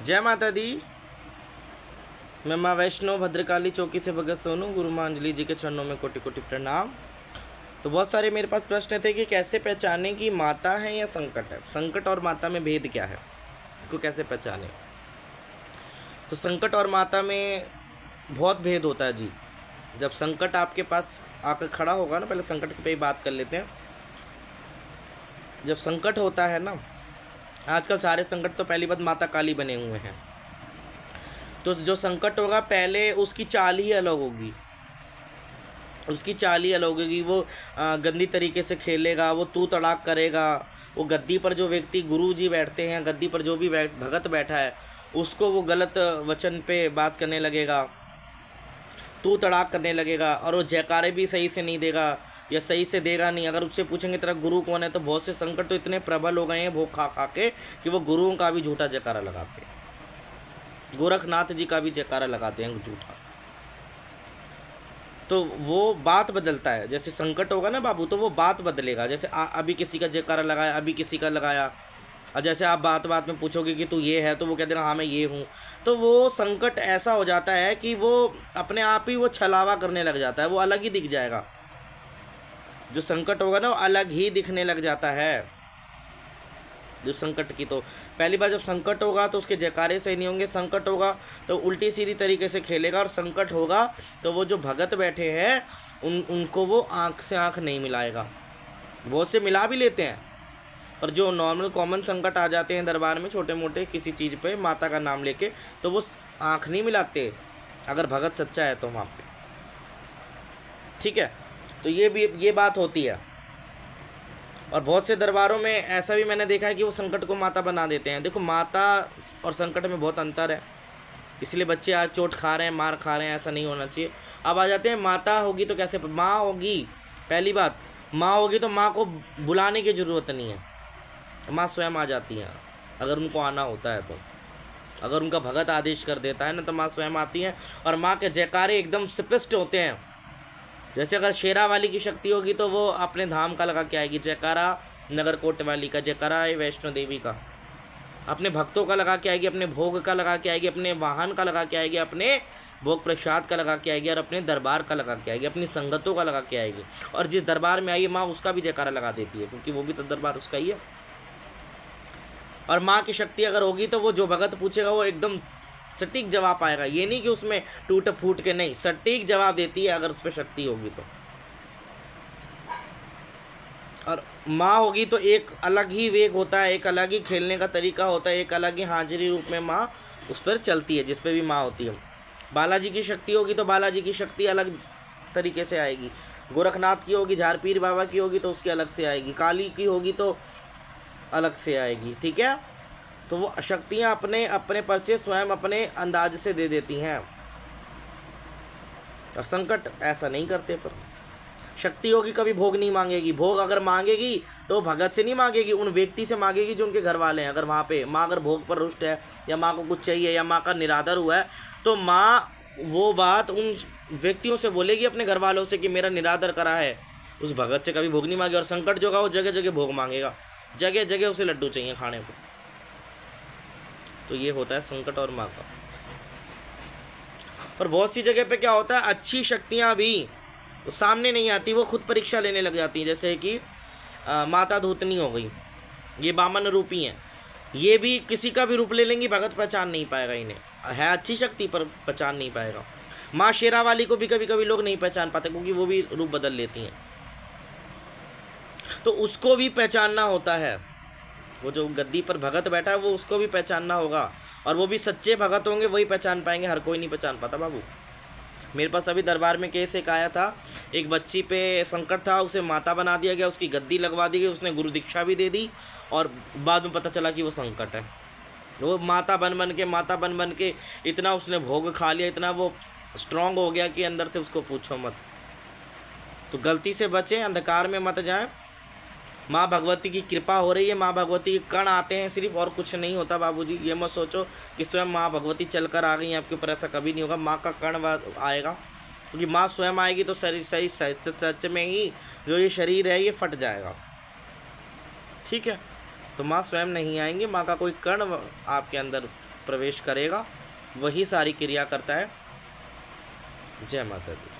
जय माता दी। मैं माँ वैष्णो भद्रकाली चौकी से भगत सोनू। गुरु माँ अंजलि जी के चरणों में कोटि कोटि प्रणाम। तो बहुत सारे मेरे पास प्रश्न थे कि कैसे पहचाने कि माता है या संकट है, संकट और माता में भेद क्या है, इसको कैसे पहचाने। तो संकट और माता में बहुत भेद होता है जी। जब संकट आपके पास आकर खड़ा होगा ना, पहले संकट पे ही बात कर लेते हैं। जब संकट होता है ना, आजकल सारे संकट तो पहली बात माता काली बने हुए हैं। तो जो संकट होगा पहले उसकी चाल ही अलग होगी, उसकी चाल ही अलग होगी। वो गंदी तरीके से खेलेगा, वो तू तड़ाक करेगा। वो गद्दी पर जो व्यक्ति गुरु जी बैठते हैं, गद्दी पर जो भी भगत बैठा है, उसको वो गलत वचन पे बात करने लगेगा, तू तड़ाक करने लगेगा। और वो जयकारे भी सही से नहीं देगा या सही से देगा नहीं। अगर उससे पूछेंगे तेरा गुरु कौन है, तो बहुत से संकट तो इतने प्रबल हो गए हैं भोग खा खा के कि वो गुरुओं का भी झूठा जयकारा लगाते हैं, गोरखनाथ जी का भी जयकारा लगाते हैं झूठा। तो वो बात बदलता है। जैसे संकट होगा ना बाबू, तो वो बात बदलेगा। जैसे अभी किसी का जयकारा लगाया, अभी किसी का लगाया, और जैसे आप बात बात में पूछोगे कि तू ये है, तो वो कह देगा हाँ मैं ये हूँ। तो वो संकट ऐसा हो जाता है कि वो अपने आप ही वो छलावा करने लग जाता है, वो अलग ही दिख जाएगा। जो संकट होगा ना, वो अलग ही दिखने लग जाता है जो संकट की। तो पहली बार जब संकट होगा तो उसके जयकारे सही नहीं होंगे। संकट होगा तो उल्टी सीधी तरीके से खेलेगा। और संकट होगा तो वो जो भगत बैठे हैं उनको वो आँख से आँख नहीं मिलाएगा। बहुत से मिला भी लेते हैं, पर जो नॉर्मल कॉमन संकट आ जाते हैं दरबार में छोटे मोटे किसी चीज़ पे माता का नाम लेके, तो वो आँख नहीं मिलाते अगर भगत सच्चा है तो वहाँ पे। ठीक है, तो ये बात होती है। और बहुत से दरबारों में ऐसा भी मैंने देखा है कि वो संकट को माता बना देते हैं। देखो, माता और संकट में बहुत अंतर है, इसलिए बच्चे आज चोट खा रहे हैं, मार खा रहे हैं। ऐसा नहीं होना चाहिए। अब आ जाते हैं माता होगी तो कैसे, माँ होगी। पहली बात, माँ होगी तो माँ को बुलाने की ज़रूरत नहीं है, माँ स्वयं आ जाती हैं अगर उनको आना होता है। तो अगर उनका भगत आदेश कर देता है ना, तो माँ स्वयं आती हैं। और माँ के जयकारे एकदम स्पष्ट होते हैं। जैसे अगर शेरा वाली की शक्ति होगी तो वो अपने धाम का लगा के आएगी जयकारा, नगरकोट वाली का जयकारा, वैष्णो देवी का अपने भक्तों का लगा के आएगी, अपने भोग का लगा के आएगी, अपने वाहन का लगा के आएगी, अपने भोग प्रसाद का लगा के आएगी, और अपने दरबार का लगा के आएगी, अपनी संगतों का लगा के आएगी। और जिस दरबार में आई है माँ, उसका भी जयकारा लगा देती है, क्योंकि वो भी तो दरबार उसका ही है। और माँ की शक्ति अगर होगी तो वो जो भगत पूछेगा वो एकदम सटीक जवाब आएगा। ये नहीं कि उसमें टूट फूट के, नहीं, सटीक जवाब देती है अगर उस पर शक्ति होगी तो। और माँ होगी तो एक अलग ही वेग होता है, एक अलग ही खेलने का तरीका होता है, एक अलग ही हाजिरी रूप में माँ उस पर चलती है, जिस पे भी माँ होती है। बालाजी की शक्ति होगी तो बालाजी की शक्ति अलग तरीके से आएगी। गोरखनाथ की होगी, झारपीर बाबा की होगी तो उसकी अलग से आएगी। काली की होगी तो अलग से आएगी। ठीक है, तो वो शक्तियाँ अपने अपने पर्चे स्वयं अपने अंदाज से दे देती हैं। और संकट ऐसा नहीं करते। पर शक्ति होगी कभी भोग नहीं मांगेगी। भोग अगर मांगेगी तो भगत से नहीं मांगेगी, उन व्यक्ति से मांगेगी जो उनके घर वाले हैं। अगर वहाँ पे माँ अगर भोग पर रुष्ट है, या माँ को कुछ चाहिए, या माँ का निरादर हुआ है, तो माँ वो बात उन व्यक्तियों से बोलेगी अपने घर वालों से कि मेरा निरादर करा है। उस भगत से कभी भोग नहीं मांगे। और संकट जो होगा वो जगह जगह भोग मांगेगा, जगह जगह उसे लड्डू चाहिए खाने को। तो ये होता है संकट और माँ का। पर बहुत सी जगह पे क्या होता है, अच्छी शक्तियाँ भी वो सामने नहीं आती, वो खुद परीक्षा लेने लग जाती हैं। जैसे कि माता धूतनी हो गई, ये बामन रूपी हैं, ये भी किसी का भी रूप ले लेंगी, भगत पहचान नहीं पाएगा इन्हें। है अच्छी शक्ति पर पहचान नहीं पाएगा। माँ शेरा वाली को भी कभी कभी लोग नहीं पहचान पाते, क्योंकि वो भी रूप बदल लेती हैं। तो उसको भी पहचानना होता है। वो जो गद्दी पर भगत बैठा है वो उसको भी पहचानना होगा। और वो भी सच्चे भगत होंगे, वही पहचान पाएंगे, हर कोई नहीं पहचान पाता बाबू। मेरे पास अभी दरबार में केस एक आया था, एक बच्ची पे संकट था, उसे माता बना दिया गया, उसकी गद्दी लगवा दी गई, उसने गुरु दीक्षा भी दे दी, और बाद में पता चला कि वो संकट है। वो माता बन बन के इतना उसने भोग खा लिया, इतना वो स्ट्रांग हो गया कि अंदर से उसको पूछो मत। तो गलती से बचें, अंधकार में मत जाएं। माँ भगवती की कृपा हो रही है, माँ भगवती के कण आते हैं सिर्फ, और कुछ नहीं होता बाबूजी। ये मत सोचो कि स्वयं माँ भगवती चलकर आ गई हैं आपके ऊपर, ऐसा कभी नहीं होगा। माँ का कण आएगा, क्योंकि माँ स्वयं आएगी तो शरीर सही सच में ही जो ये शरीर है ये फट जाएगा। ठीक है, तो माँ स्वयं नहीं आएंगी, माँ का कोई कण आपके अंदर प्रवेश करेगा वही सारी क्रिया करता है। जय माता दी।